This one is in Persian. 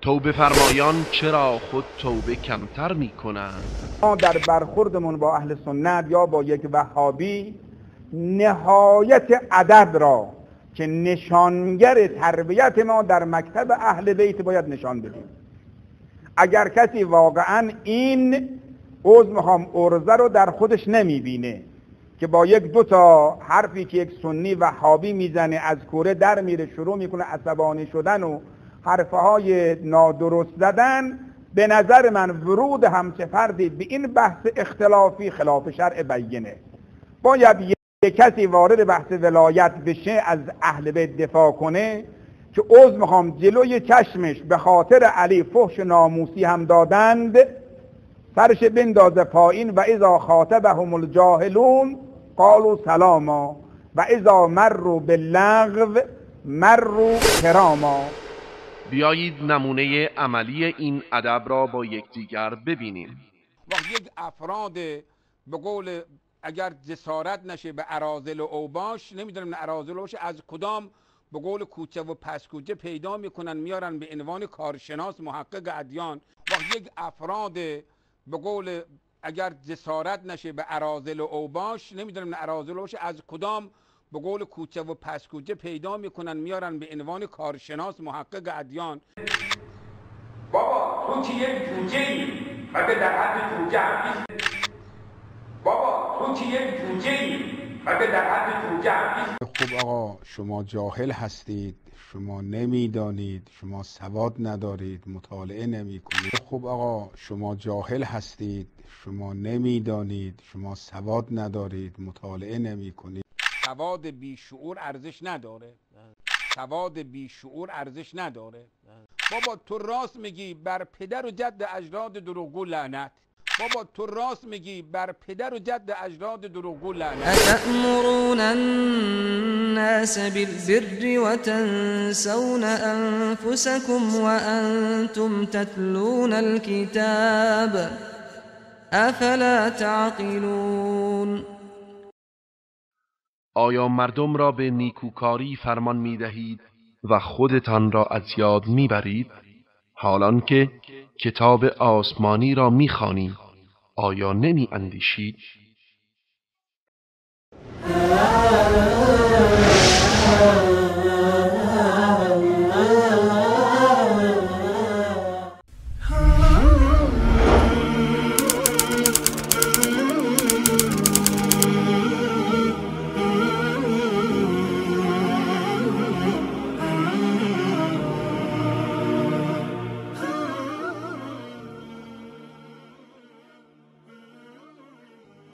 توبه فرمایان چرا خود توبه کمتر می کنند؟ ما در برخوردمون با اهل سنت یا با یک وهابی نهایت ادب را که نشانگر تربیت ما در مکتب اهل بیت باید نشان بدیم. اگر کسی واقعا این ارزه رو در خودش نمیبینه که با یک دو تا حرفی که یک سنی وهابی میزنه از کوره در میره، شروع میکنه عصبانی شدن و حرفهای نادرست زدن، به نظر من ورود همچه فردی به این بحث اختلافی خلاف شرع بینه. باید یک کسی وارد بحث ولایت بشه از اهل بیت دفاع کنه که جلوی چشمش به خاطر علی فحش ناموسی هم دادند، سرش بندازه پایین و اذا خاطبهم الجاهلون قالوا سلاما و اذا مروا باللغو مروا کراما. بیایید نمونه عملی این ادب را با یکدیگر ببینیم. وقت یک افراد به قول اگر جسارت نشه به اراذل و اوباش، نمیدونم اراذل و اوباش از کدام به قول کوچه و پس کوچه پیدا میکنن میارن به عنوان کارشناس محقق ادیان. وقت یک افراد به قول اگر جسارت نشه به اراذل و اوباش، نمیدونم اراذل و اوباش از کدام به قول کوچه و پس کوچه پیدا میکنن میارن به عنوان کارشناس محقق ادیان. بابا تو که یک جوجه‌ای مگه در حد جوجه هم نیست؟ بابا تو که یک جوجه‌ای مگه در حد جوجه هم نیست؟ خب آقا شما جاهل هستید، شما نمیدانید، شما سواد ندارید، مطالعه نمی کنید. خب آقا شما جاهل هستید، شما نمیدانید، شما سواد ندارید، مطالعه نمی کنید. سواد بیشعور ارزش نداره. سواد بیشعور ارزش نداره. بابا تو راست میگی بر پدر و جد اجداد دروغگو لعنت. بابا تو راست میگی بر پدر و جد اجداد دروغگو لعنت. اتأمرون الناس بالبر وتنسون انفسكم وانتم تتلون الكتاب افلا تعقلون. آیا مردم را به نیکوکاری فرمان می دهید و خودتان را از یاد می برید؟ حالان که کتاب آسمانی را می خوانید، آیا نمی اندیشید؟